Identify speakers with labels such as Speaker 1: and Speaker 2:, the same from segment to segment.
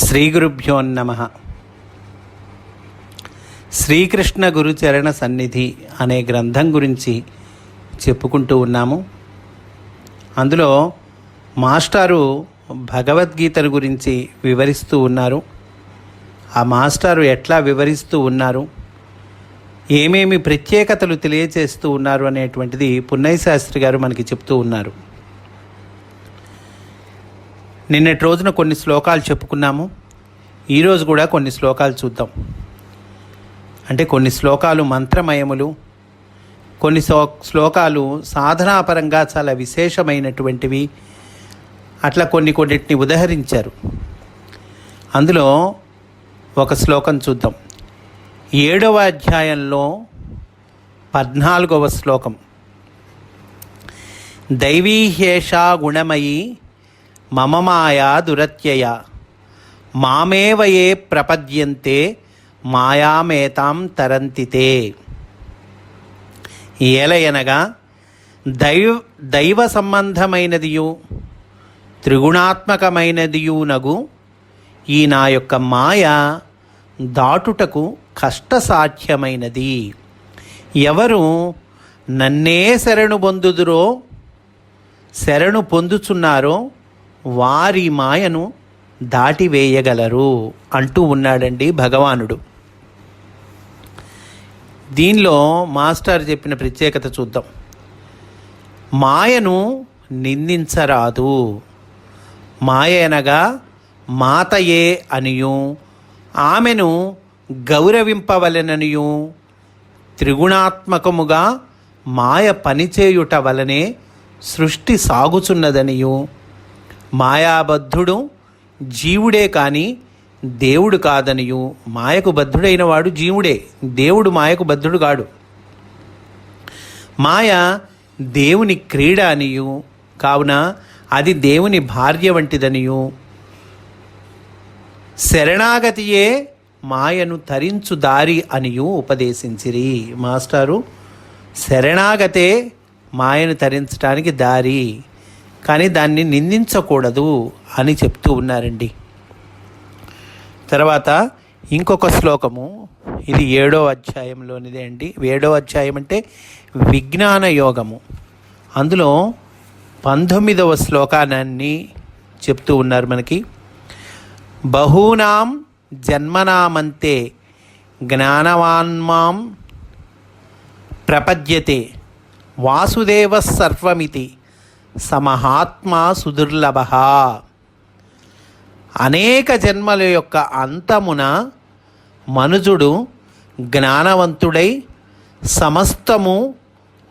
Speaker 1: శ్రీ గురుభ్యో నమః. శ్రీకృష్ణ గురుచరణ సన్నిధి అనే గ్రంథం గురించి చెప్పుకుంటూ ఉన్నాము. అందులో మాస్టారు భగవద్గీతను గురించి వివరిస్తూ ఉన్నారు. ఆ మాస్టారు ఎట్లా వివరిస్తూ ఉన్నారు, ఏమేమి ప్రత్యేకతలు తెలియచేస్తూ ఉన్నారు అనేటువంటిది పున్నయ్య శాస్త్రి గారు మనకి చెప్తూ ఉన్నారు. నిన్నటి రోజున కొన్ని శ్లోకాలు చెప్పుకున్నాము. ఈరోజు కూడా కొన్ని శ్లోకాలు చూద్దాం. అంటే కొన్ని శ్లోకాలు మంత్రమయములు, కొన్ని శ్లోకాలు సాధనాపరంగా చాలా విశేషమైనటువంటివి. అట్లా కొన్నిటిని ఉదహరించారు. అందులో ఒక శ్లోకం చూద్దాం. 7వ అధ్యాయంలో 14వ శ్లోకం. దైవీహేషా గుణమయీ మమ మాయా దురత్యయ మామేవ ఏ ప్రపద్యంతే మాయామేతాం తరంతితే. ఏలయనగా దైవ సంబంధమైనదియు త్రిగుణాత్మకమైనదియునగు ఈ నా యొక్క మాయ దాటుటకు కష్టసాధ్యమైనది. ఎవరు నన్నే శరణు పొందుచున్నారో వారి మాయను దాటివేయగలరు అంటూ ఉన్నాడండి భగవానుడు. దీనిలో మాస్టర్ చెప్పిన ప్రత్యేకత చూద్దాం. మాయను నిందించరాదు. మాయ అనగా మాతయే అనియు ఆమెను గౌరవింపవలెననియు త్రిగుణాత్మకముగా మాయ పనిచేయుట వలనే సృష్టి సాగుచున్నదనియు మాయాబద్ధుడు జీవుడే కానీ దేవుడు కాదనియు. మాయకు బద్ధుడైన వాడు జీవుడే, దేవుడు మాయకు బద్ధుడు కాడు. మాయ దేవుని క్రీడ అనియు, కావున అది దేవుని భార్య వంటిదనియు. శరణాగతియే మాయను తరించు దారి అనియు ఉపదేశించిరి. మాస్టారు శరణాగతే మాయను తరించడానికి దారి, కానీ దాన్ని నిందించకూడదు అని చెప్తూ ఉన్నారండి. తర్వాత ఇంకొక శ్లోకము, ఇది 7వ అధ్యాయంలోనిదే అండి. 7వ అధ్యాయం అంటే విజ్ఞాన యోగము. అందులో 19వ శ్లోకాన్ని చెప్తూ ఉన్నారు మనకి. బహూనాం జన్మనామంతే జ్ఞానవాన్మాం ప్రపద్యతే వాసుదేవ సర్వమితి సమహాత్మా సుదుర్లభ. అనేక జన్మల యొక్క అంతమున మనుజుడు జ్ఞానవంతుడై సమస్తము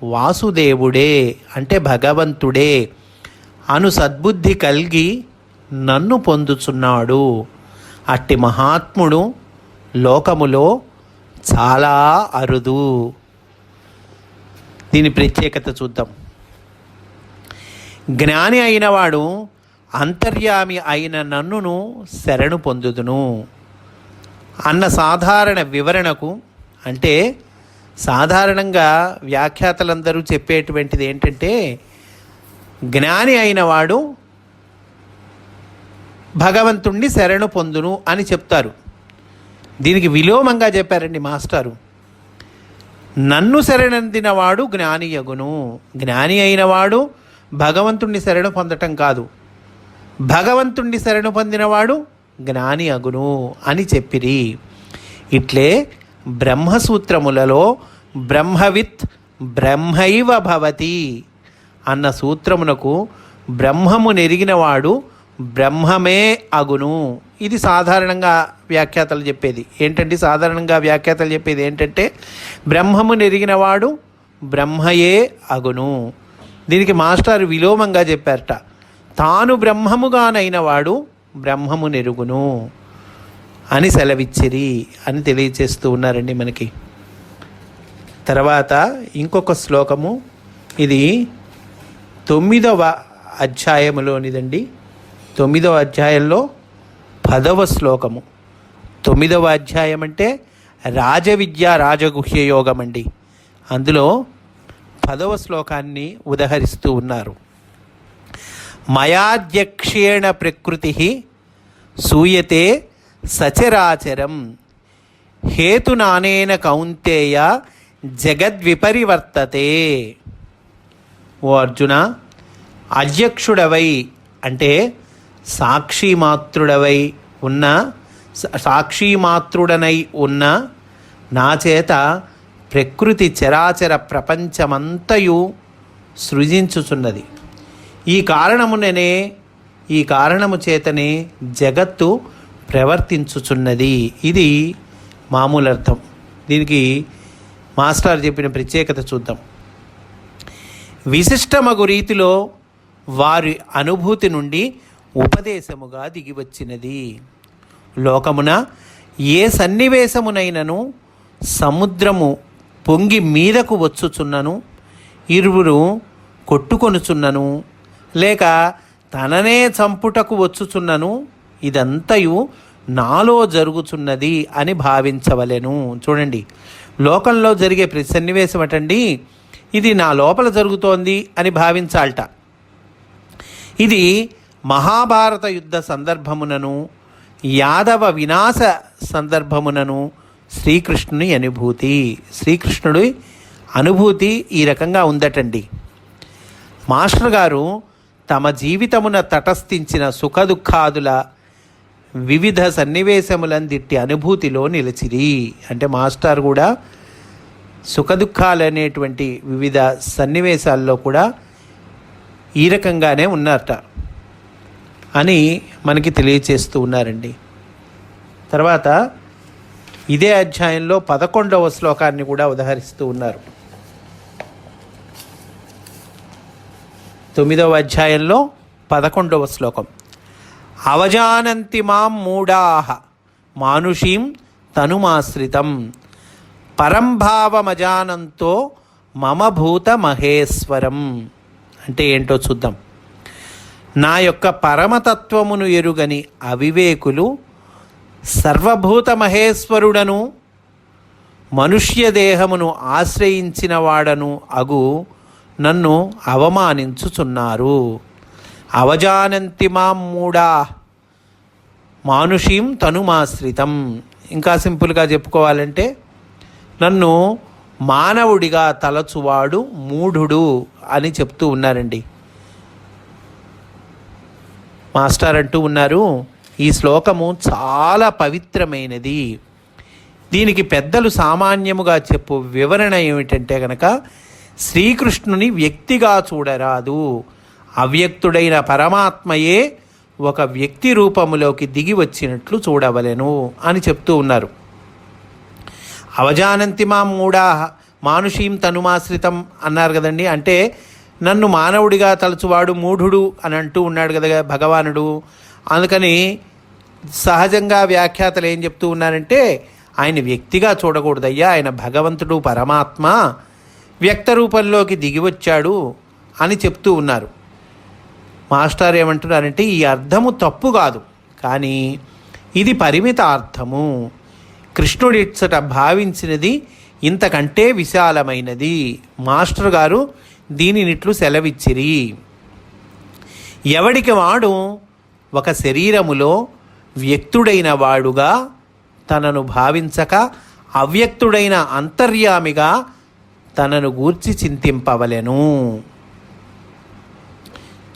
Speaker 1: వాసుదేవుడే అంటే భగవంతుడే అను సద్బుద్ధి కలిగి నన్ను పొందుచున్నాడు. అట్టి మహాత్ముడు లోకములో చాలా అరుదు. దీని ప్రత్యేకత చూద్దాం. జ్ఞాని అయినవాడు అంతర్యామి అయిన నన్నును శరణు పొందుదును అన్న సాధారణ వివరణకు, అంటే సాధారణంగా వ్యాఖ్యాతలందరూ చెప్పేటువంటిది ఏంటంటే జ్ఞాని అయినవాడు భగవంతుణ్ణి శరణు పొందును అని చెప్తారు. దీనికి విలోమంగా చెప్పారండి మాస్టారు. నన్ను శరణందినవాడు జ్ఞాని యగును. జ్ఞాని అయినవాడు భగవంతుణ్ణి శరణు పొందటం కాదు, భగవంతుణ్ణి శరణు పొందినవాడు జ్ఞాని అగును అని చెప్పిరి. ఇట్లే బ్రహ్మసూత్రములలో బ్రహ్మవిత్ బ్రహ్మైవ భవతి అన్న సూత్రమునకు బ్రహ్మము నెరిగినవాడు బ్రహ్మమే అగును. ఇది సాధారణంగా వ్యాఖ్యాతలు చెప్పేది ఏంటంటే బ్రహ్మము నెరిగినవాడు బ్రహ్మయే అగును. దీనికి మాస్టర్ విలోమంగా చెప్పారట. తాను బ్రహ్మముగానైనవాడు బ్రహ్మము నెరుగును అని సెలవిచ్చిరి అని తెలియచేస్తూ ఉన్నారండి మనకి. తర్వాత ఇంకొక శ్లోకము, ఇది 9వ అధ్యాయములోనిదండి. 9వ అధ్యాయంలో 10వ శ్లోకము. 9వ అధ్యాయం అంటే రాజవిద్య రాజగుహ్య యోగం అండి. అందులో 10వ శ్లోకాన్ని ఉదహరిస్తూ ఉన్నారు. మయాధ్యక్షేణ ప్రకృతి సూయతే సచరాచరం హేతునానేన కౌంతేయ జగద్విపరివర్తతే. ఓ అర్జున, అధ్యక్షుడవై అంటే సాక్షిమాత్రుడనై ఉన్న నా చేత ప్రకృతి చరాచర ప్రపంచమంతయు సృజించుచున్నది. ఈ కారణము చేతనే జగత్తు ప్రవర్తించుచున్నది. ఇది మామూలు అర్థం. దీనికి మాస్టర్ చెప్పిన ప్రత్యేకత చూద్దాం. విశిష్టమగు రీతిలో వారి అనుభూతి నుండి ఉపదేశముగా దిగివచ్చినది. లోకమున ఏ సన్నివేశమునైనను సముద్రము పొంగి మీదకు వచ్చుచున్నను, ఇరువురు కొట్టుకొనుచున్నను, లేక తననే చంపుటకు వచ్చుచున్నను, ఇదంతయు నాలో జరుగుచున్నది అని భావించవలెను. చూడండి, లోకంలో జరిగే ప్రతి సన్నివేశం అటండి ఇది నా లోపల జరుగుతోంది అని భావించాలట. ఇది మహాభారత యుద్ధ సందర్భమునను యాదవ వినాశ సందర్భమునను శ్రీకృష్ణుని శ్రీకృష్ణుడి అనుభూతి ఈ రకంగా ఉందటండి. మాస్టర్ గారు తమ జీవితమున తటస్థించిన సుఖదుఖాదుల వివిధ సన్నివేశములందిట్టి అనుభూతిలో నిలిచిరి. అంటే మాస్టర్ కూడా సుఖదుఖాలు అనేటువంటి వివిధ సన్నివేశాల్లో కూడా ఈ రకంగానే ఉన్నారట అని మనకి తెలియచేస్తూ ఉన్నారండి. తర్వాత ఇదే అధ్యాయంలో 11వ శ్లోకాన్ని కూడా ఉదహరిస్తూ ఉన్నారు. 9వ అధ్యాయంలో 11వ శ్లోకం. అవజానంతి మాం మూఢాః మానుషీం తనుమాశ్రితం పరంభావమజానంతో మమ భూత మహేశ్వరం. అంటే ఏంటో చూద్దాం. నా యొక్క పరమతత్వమును ఎరుగని అవివేకులు సర్వభూత మహేశ్వరుడను మనుష్య దేహమును ఆశ్రయించిన వాడను అగు నన్ను అవమానించుచున్నారు. అవజానంతి మాం మూఢా మానుషీం తనుమాశ్రితం. ఇంకా సింపుల్గా చెప్పుకోవాలంటే నన్ను మానవుడిగా తలచువాడు మూఢుడు అని చెప్తూ ఉన్నారండి. మాస్టర్ అంటూ ఉన్నారు, ఈ శ్లోకము చాలా పవిత్రమైనది. దీనికి పెద్దలు సామాన్యముగా చెప్పు వివరణ ఏమిటంటే కనుక శ్రీకృష్ణుని వ్యక్తిగా చూడరాదు, అవ్యక్తుడైన పరమాత్మయే ఒక వ్యక్తి రూపములోకి దిగి వచ్చినట్లు చూడవలెను అని చెప్తూ ఉన్నారు. అవజానంతి మాం మూఢాః మానుషీం తనుమాశ్రితం అన్నారు కదండి. అంటే నన్ను మానవుడిగా తలచువాడు మూఢుడు అని అంటూ ఉన్నాడు కదా భగవానుడు. అందుకని సహజంగా వ్యాఖ్యాతలు ఏం చెప్తూ ఉన్నారంటే ఆయన వ్యక్తిగా చూడకూడదయ్యా, ఆయన భగవంతుడు పరమాత్మ వ్యక్త రూపంలోకి దిగివచ్చాడు అని చెప్తూ ఉన్నారు. మాస్టర్ ఏమంటున్నారంటే ఈ అర్థము తప్పు కాదు, కానీ ఇది పరిమిత అర్థము. కృష్ణుడిచ్చట భావించినది ఇంతకంటే విశాలమైనది. మాస్టర్ గారు దీనినిట్లు సెలవిచ్చిరి. ఎవడికి వాడు ఒక శరీరములో వ్యక్తుడైన వాడుగా తనను భావించక అవ్యక్తుడైన అంతర్యామిగా తనను గూర్చి చింతింపవలెను.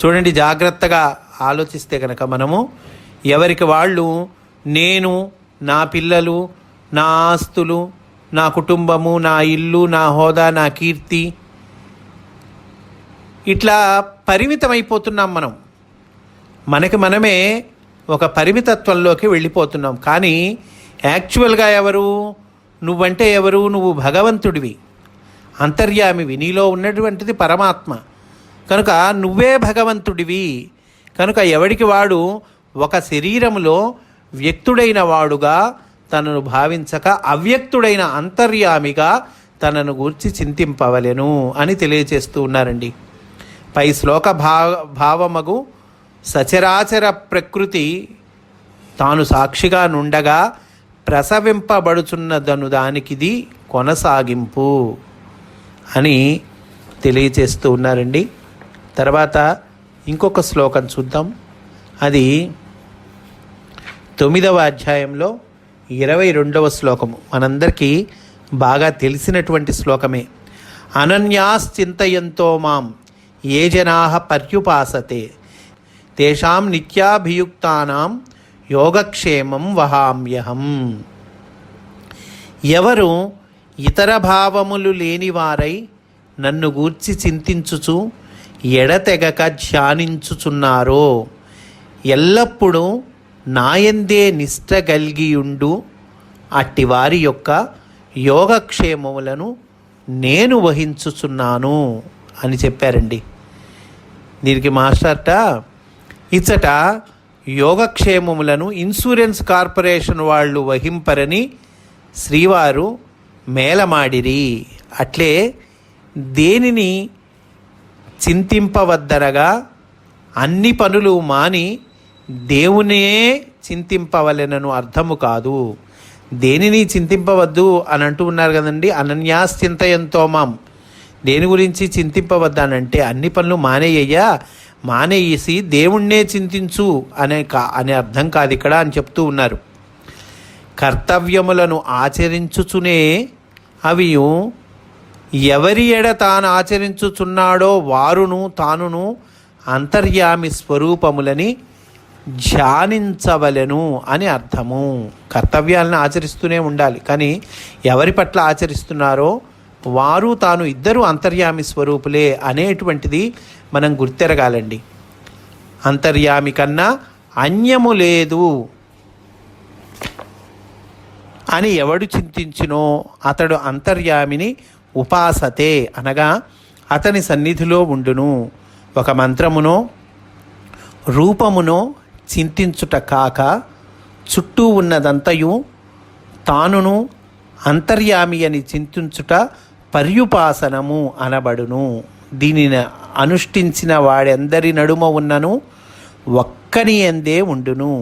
Speaker 1: చూడండి, జాగ్రత్తగా ఆలోచిస్తే కనుక మనము ఎవరికి వాళ్ళు నేను, నా పిల్లలు, నా ఆస్తులు, నా కుటుంబము, నా ఇల్లు, నా హోదా, నా కీర్తి, ఇట్లా పరిమితమైపోతున్నాం మనం. మనకి మనమే ఒక పరిమితత్వంలోకి వెళ్ళిపోతున్నాం. కానీ యాక్చువల్గా ఎవరు నువ్వంటే ఎవరు? నువ్వు భగవంతుడివి, అంతర్యామివి, నీలో ఉన్నటువంటిది పరమాత్మ కనుక నువ్వే భగవంతుడివి. కనుక ఎవడికి వాడు ఒక శరీరములో వ్యక్తుడైన వాడుగా తనను భావించక అవ్యక్తుడైన అంతర్యామిగా తనను గూర్చి చింతింపవలెను అని తెలియచేస్తూ ఉన్నారండి. పై శ్లోక భావమగు సచరాచర ప్రకృతి తాను సాక్షిగా నుండగా ప్రసవింపబడుచున్నదను దానికిది కొనసాగింపు అని తెలియచేస్తూ ఉన్నారండి. తర్వాత ఇంకొక శ్లోకం చూద్దాం. అది 9వ అధ్యాయంలో 22వ శ్లోకము మనందరికీ బాగా తెలిసినటువంటి శ్లోకమే. అనన్యాశ్చింతయంతో మాం ఏ జనాః పర్యుపాసతే తేషాం నిత్యాభియుక్తానాం యోగక్షేమం వహామ్యహం. ఎవరు ఇతర భావములు లేనివారై నన్ను గూర్చి చింతించుచు ఎడతెగక ధ్యానించుచున్నారో, ఎల్లప్పుడూ నాయందే నిష్ట గల్గియుండు అట్టివారి యొక్క యోగక్షేమములను నేను వహించుచున్నాను అని చెప్పారండి. దీనికి మాస్టర్ట ఇచ్చట యోగక్షేమములను ఇన్సూరెన్స్ కార్పొరేషన్ వాళ్ళు వహింపరని శ్రీవారు మేలమాడిరి. అట్లే దేనిని చింతింపవద్దనగా అన్ని పనులు మాని దేవునే చింతింపవలెనను అర్థము కాదు. దేనిని చింతింపవద్దు అని అంటూ ఉన్నారు కదండి. అనన్యాశ్చింతయంతో మాం, దేని గురించి చింతింపవద్దానంటే అన్ని పనులు మానేయ్యా, మానేసి దేవుణ్ణే చింతించు అనే అర్థం కాదు ఇక్కడ అని చెప్తూ ఉన్నారు. కర్తవ్యములను ఆచరించుచునే అవి ఎవరి ఎడ తాను ఆచరించుచున్నాడో వారును తానును అంతర్యామి స్వరూపములని ధ్యానించవలెను అని అర్థము. కర్తవ్యాలను ఆచరిస్తూనే ఉండాలి, కానీ ఎవరి పట్ల ఆచరిస్తున్నారో వారు తాను ఇద్దరు అంతర్యామి స్వరూపులే అనేటువంటిది మనం గుర్తెరగాలండి. అంతర్యామి కన్నా అన్యము లేదు అని ఎవడు చింతించినో అతడు అంతర్యామిని ఉపాసతే అనగా అతని సన్నిధిలో ఉండును. ఒక మంత్రమునో రూపమునో చింతించుట కాక చుట్టూ ఉన్నదంతయు తానును అంతర్యామి అని చింతించుట పర్యుపాసనము అనబడును. దీనిని అనుష్ఠించిన వాడెందరి నడుమ ఉన్నను ఒక్కని ఎందే ఉండును.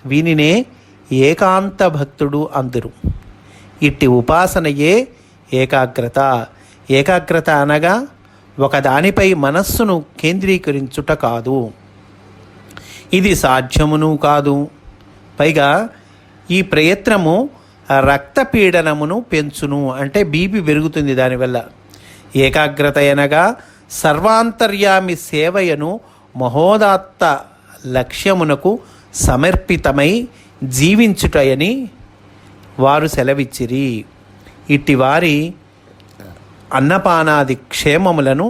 Speaker 1: వీనినే ఏకాంత భక్తుడు అందురు. ఇట్టి ఉపాసనయే ఏకాగ్రత. ఏకాగ్రత అనగా ఒకదానిపై మనస్సును కేంద్రీకరించుట కాదు. ఇది సాధ్యమును కాదు. పైగా ఈ ప్రయత్నము రక్తపీడనమును పెంచును, అంటే బీపీ పెరుగుతుంది దానివల్ల. ఏకాగ్రత అనగా సర్వాంతర్యామి సేవయను మహోదాత్త లక్ష్యమునకు సమర్పితమై జీవించుటయని వారు సెలవిచ్చిరి. ఇట్టి వారి అన్నపానాది క్షేమములను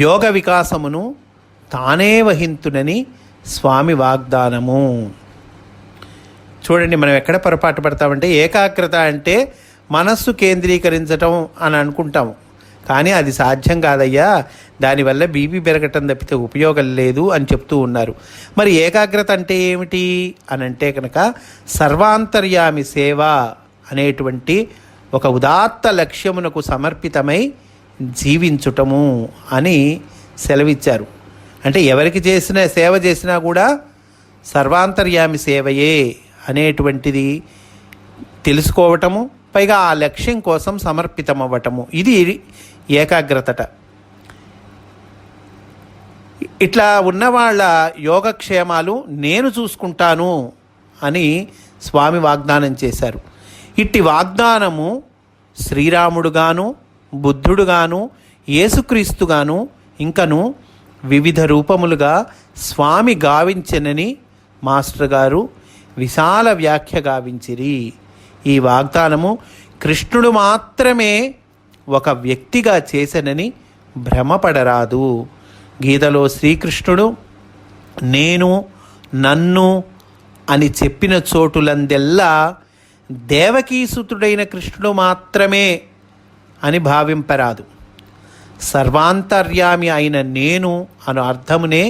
Speaker 1: యోగ వికాసమును తానే వహింతునని స్వామి వాగ్దానము. చూడండి, మనం ఎక్కడ పొరపాటు పడతామంటే ఏకాగ్రత అంటే మనస్సు కేంద్రీకరించటం అని అనుకుంటాము, కానీ అది సాధ్యం కాదయ్యా, దానివల్ల బీపీ పెరగటం తప్పితే ఉపయోగం లేదు అని చెప్తూ ఉన్నారు. మరి ఏకాగ్రత అంటే ఏమిటి అని అంటే కనుక సర్వాంతర్యామి సేవ అనేటువంటి ఒక ఉదాత్త లక్ష్యమునకు సమర్పితమై జీవించుటము అని సెలవిచ్చారు. అంటే ఎవరికి చేసిన సేవ చేసినా కూడా సర్వాంతర్యామి సేవయే అనేటువంటిది తెలుసుకోవటము, పైగా ఆ లక్ష్యం కోసం సమర్పితమవ్వటము, ఇది ఏకాగ్రతట. ఇట్లా ఉన్నవాళ్ళ యోగక్షేమాలు నేను చూసుకుంటాను అని స్వామి వాగ్దానం చేశారు. ఇట్టి వాగ్దానము శ్రీరాముడుగాను బుద్ధుడుగాను యేసుక్రీస్తుగాను ఇంకను వివిధ రూపములుగా స్వామి గావించెనని మాస్టర్ గారు విశాల వ్యాఖ్య గావించిరి. ఈ వాగ్దానము కృష్ణుడు మాత్రమే ఒక వ్యక్తిగా చేసెనని భ్రమపడరాదు. గీతలో శ్రీకృష్ణుడు నేను నన్ను అని చెప్పిన చోటులందెల్లా దేవకీసుతుడైన కృష్ణుడు మాత్రమే అని భావింపరాదు. సర్వాంతర్యామి అయిన నేను అను అర్థమునే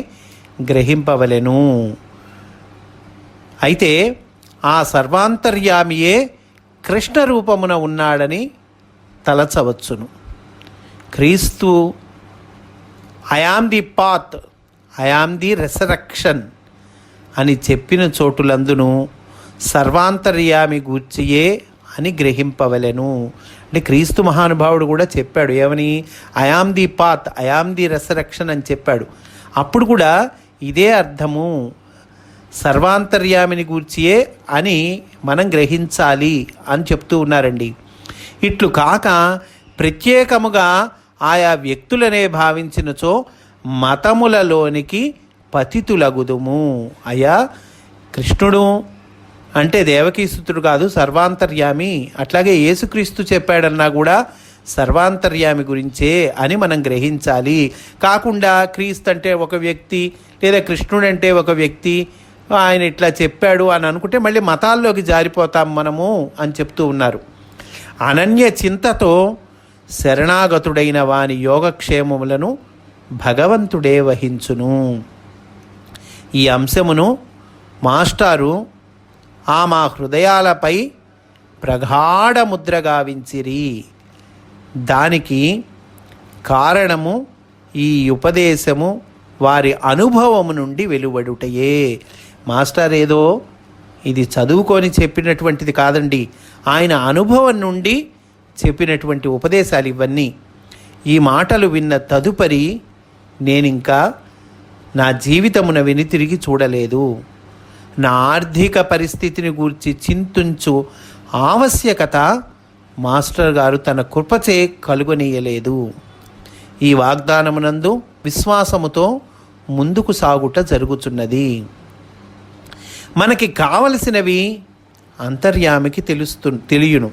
Speaker 1: గ్రహింపవలెను. అయితే ఆ సర్వాంతర్యామియే కృష్ణ రూపమున ఉన్నాడని తలచవచ్చును. క్రీస్తు I am the path, I am the resurrection అని చెప్పిన చోటులందును సర్వాంతర్యామి గూర్చియే అని గ్రహింపవలెను. అంటే క్రీస్తు మహానుభావుడు కూడా చెప్పాడు, ఏమని? I am the path, I am the resurrection అని చెప్పాడు. అప్పుడు కూడా ఇదే అర్థము సర్వాంతర్యామిని గూర్చియే అని మనం గ్రహించాలి అని చెప్తూ ఉన్నారండి. ఇట్లు కాక ప్రత్యేకముగా ఆయా వ్యక్తులనే భావించినచో మతములలోనికి పతితులగుదుము. అయ్యా, కృష్ణుడు అంటే దేవకీసుతుడు కాదు, సర్వాంతర్యామి. అట్లాగే యేసుక్రీస్తు చెప్పాడన్నా కూడా సర్వాంతర్యామి గురించే అని మనం గ్రహించాలి. కాకుండా క్రీస్తు అంటే ఒక వ్యక్తి లేదా కృష్ణుడు అంటే ఒక వ్యక్తి, ఆయన ఇట్లా చెప్పాడు అని అనుకుంటే మళ్ళీ మతాల్లోకి జారిపోతాం మనము అని చెప్తూ ఉన్నారు. అనన్య చింతతో శరణాగతుడైన వాని యోగక్షేమములను భగవంతుడే వహించును. ఈ అంశమును మాస్టారు మా హృదయాలపై ప్రగాఢ ముద్ర గావించిరి. దానికి కారణము ఈ ఉపదేశము వారి అనుభవము నుండి వెలువడుటయే. మాస్టర్ ఏదో ఇది చదువుకొని చెప్పినటువంటిది కాదండి, ఆయన అనుభవం నుండి చెప్పినటువంటి ఉపదేశాలు ఇవన్నీ. ఈ మాటలు విన్న తదుపరి నేనింకా నా జీవితమున వెనుతిరిగి చూడలేదు. నా ఆర్థిక పరిస్థితిని గూర్చి చింతించు ఆవశ్యకత మాస్టర్ గారు తన కృపచే కలుగనీయలేదు. ఈ వాగ్దానమునందు విశ్వాసముతో ముందుకు సాగుట జరుగుతున్నది. మనకి కావలసినవి అంతర్యామికి తెలియను.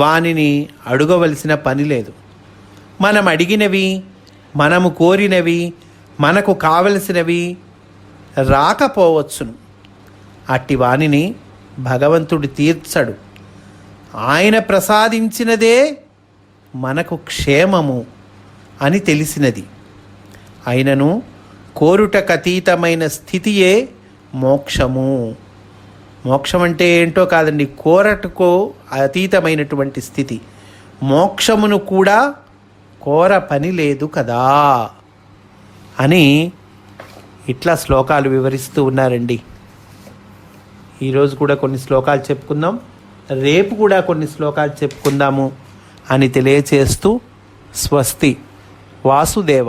Speaker 1: వానిని అడగవలసిన పని లేదు. మనం అడిగినవి, మనము కోరినవి, మనకు కావలసినవి రాకపోవచ్చును. అట్టి వానిని భగవంతుడు తీర్చడు. ఆయన ప్రసాదించినదే మనకు క్షేమము అని తెలిసినది. అయినను కోరుటకతీతమైన స్థితియే మోక్షము. మోక్షం అంటే ఏంటో కాదండి, కోరటకు అతీతమైనటువంటి స్థితి. మోక్షమును కూడా కోర పని లేదు కదా అని ఇట్లా శ్లోకాలు వివరిస్తూ ఉన్నారండి. ఈరోజు కూడా కొన్ని శ్లోకాలు చెప్పుకుందాం, రేపు కూడా కొన్ని శ్లోకాలు చెప్పుకుందాము అని తెలియచేస్తూ స్వస్తి. వాసుదేవ.